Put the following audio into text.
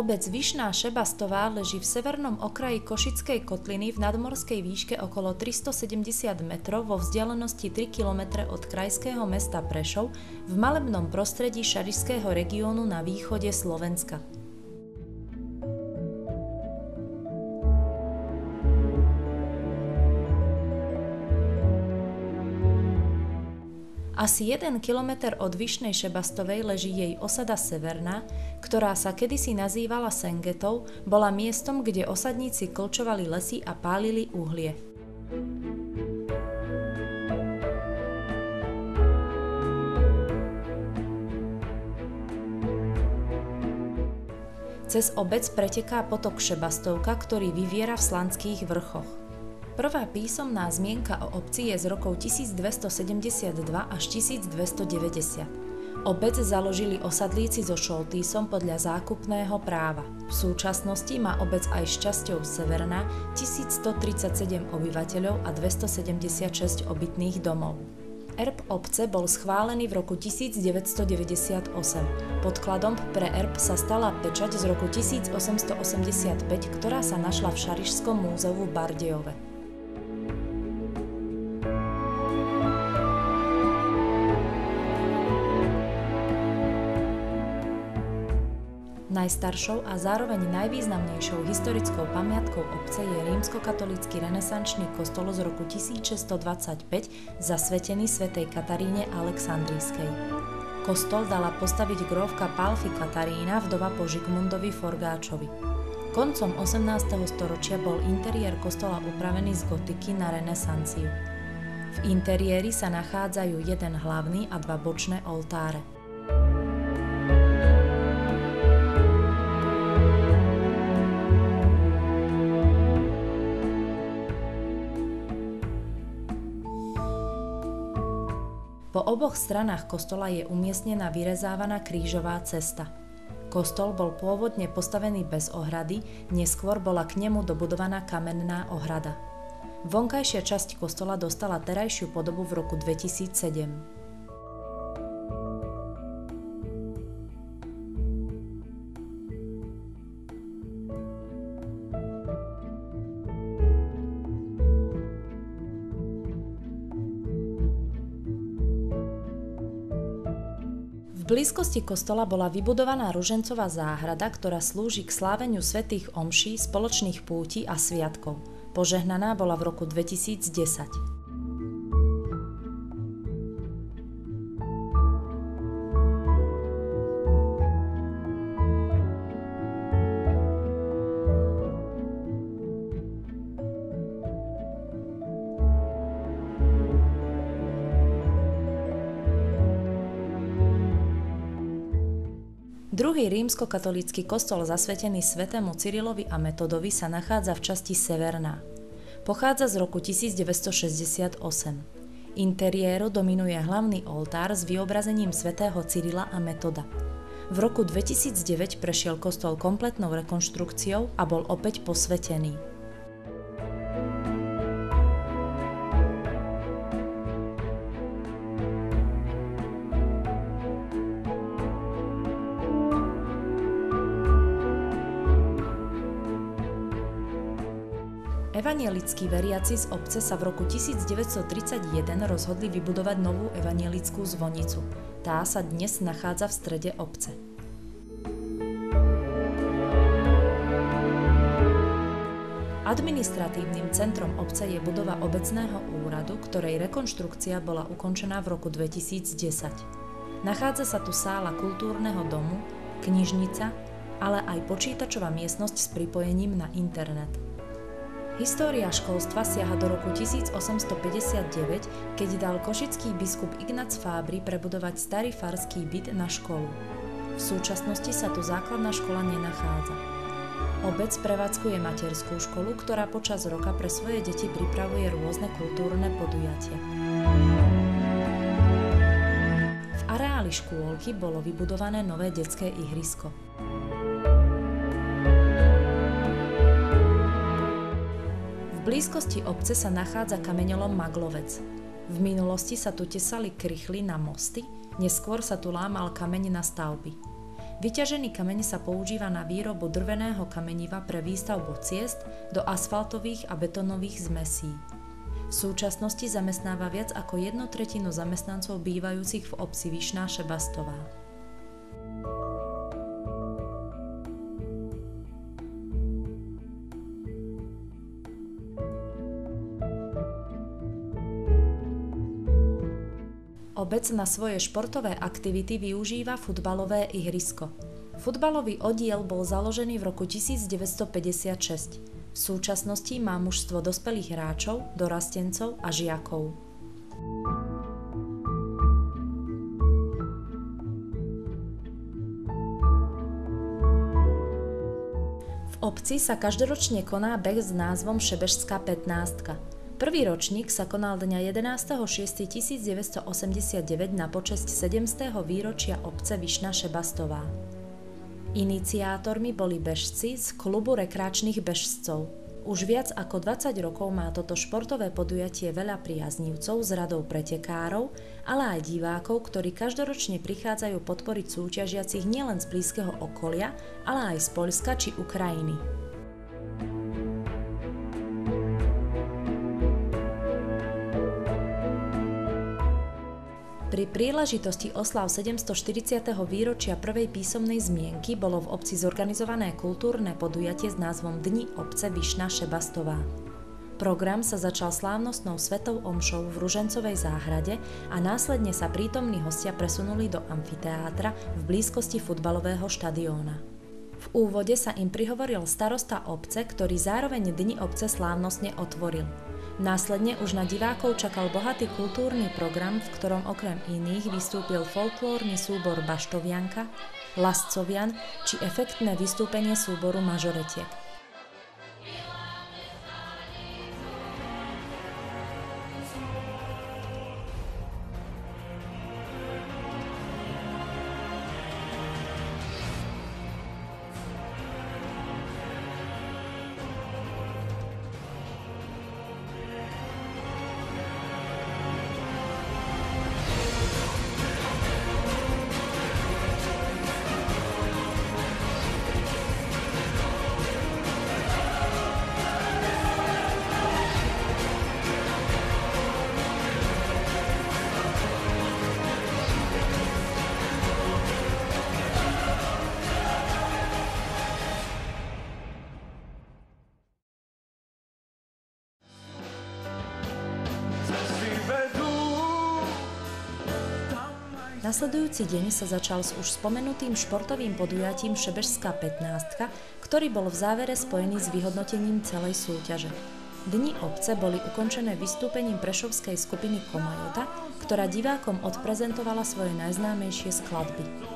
Obec Vyšná Šebastová leží v severnom okraji Košickej kotliny v nadmorskej výške okolo 370 metrov vo vzdialenosti 3 km od krajského mesta Prešov v malebnom prostredí Šarišského regiónu na východe Slovenska. Asi 1 kilometr od Vyšnej Šebastovej leží jej osada Severná, ktorá sa kedysi nazývala Sengetou, bola miestom, kde osadníci klčovali lesy a pálili uhlie. Cez obec preteká potok Šebastovka, ktorý vyviera v Slanských vrchoch. Prvá písomná zmienka o obci je z rokov 1272 až 1290. Obec založili osadlíci so Šoltísom podľa zákupného práva. V súčasnosti má obec aj s časťou Severná 1137 obyvateľov a 276 obytných domov. Erb obce bol schválený v roku 1998. Podkladom pre erb sa stala pečať z roku 1885, ktorá sa našla v Šarišskom múzeu v Bardejove. Najstaršou a zároveň najvýznamnejšou historickou pamiatkou obce je rímskokatolícky renesančný kostol z roku 1625 zasvetený svätej Kataríne Alexandrijskej. Kostol dala postaviť grófka Pálfy Katarína, vdova po Žigmundovi Forgáčovi. Koncom 18. storočia bol interiér kostola upravený z gotiky na renesanciu. V interiéri sa nachádzajú jeden hlavný a dva bočné oltáre. Po oboch stranách kostola je umiestnená vyrezávaná krížová cesta. Kostol bol pôvodne postavený bez ohrady, neskôr bola k nemu dobudovaná kamenná ohrada. Vonkajšia časť kostola dostala terajšiu podobu v roku 2007. V blízkosti kostola bola vybudovaná ružencová záhrada, ktorá slúži k sláveniu svätých omší, spoločných pútí a sviatkov. Požehnaná bola v roku 2010. Druhý rímskokatolícky kostol zasvetený svätému Cyrilovi a Metodovi sa nachádza v časti Severná. Pochádza z roku 1968. Interiéru dominuje hlavný oltár s vyobrazením svätého Cyrila a Metoda. V roku 2009 prešiel kostol kompletnou rekonštrukciou a bol opäť posvätený. Evanielickí veriaci z obce sa v roku 1931 rozhodli vybudovať novú evanielickú zvonicu. Tá sa dnes nachádza v strede obce. Administratívnym centrom obce je budova obecného úradu, ktorej rekonštrukcia bola ukončená v roku 2010. Nachádza sa tu sála kultúrneho domu, knižnica, ale aj počítačová miestnosť s pripojením na internet. História školstva siaha do roku 1859, keď dal košický biskup Ignác Fábry prebudovať starý farský byt na školu. V súčasnosti sa tu základná škola nenachádza. Obec prevádzkuje materskú školu, ktorá počas roka pre svoje deti pripravuje rôzne kultúrne podujatia. V areáli škôlky bolo vybudované nové detské ihrisko. V blízkosti obce sa nachádza kameňolom Maglovec. V minulosti sa tu tesali krychly na mosty, neskôr sa tu lámal kameň na stavby. Vyťažený kameň sa používa na výrobu drveného kameniva pre výstavbu ciest do asfaltových a betónových zmesí. V súčasnosti zamestnáva viac ako 1/3 zamestnancov bývajúcich v obci Vyšná Šebastová. Obec na svoje športové aktivity využíva futbalové ihrisko. Futbalový oddiel bol založený v roku 1956. V súčasnosti má mužstvo dospelých hráčov, dorastencov a žiakov. V obci sa každoročne koná beh s názvom Šebežská 15. Prvý ročník sa konal dňa 11.6.1989 na počesť 7. výročia obce Vyšná Šebastová. Iniciátormi boli bežci z klubu rekreačných bežcov. Už viac ako 20 rokov má toto športové podujatie veľa priaznivcov z radou pretekárov, ale aj divákov, ktorí každoročne prichádzajú podporiť súťažiacich nielen z blízkeho okolia, ale aj z Poľska či Ukrajiny. Pri príležitosti oslav 740. výročia prvej písomnej zmienky bolo v obci zorganizované kultúrne podujatie s názvom Dni obce Vyšná Šebastová. Program sa začal slávnostnou svetou omšou v Ružencovej záhrade a následne sa prítomní hostia presunuli do amfiteátra v blízkosti futbalového štadióna. V úvode sa im prihovoril starosta obce, ktorý zároveň Dni obce slávnostne otvoril. Následne už na divákov čakal bohatý kultúrny program, v ktorom okrem iných vystúpil folklórny súbor Baštovianka, Lascovian či efektné vystúpenie súboru Mažoretiek. Nasledujúci deň sa začal s už spomenutým športovým podujatím Šebežská 15, ktorý bol v závere spojený s vyhodnotením celej súťaže. Dni obce boli ukončené vystúpením prešovskej skupiny Komajota, ktorá divákom odprezentovala svoje najznámejšie skladby.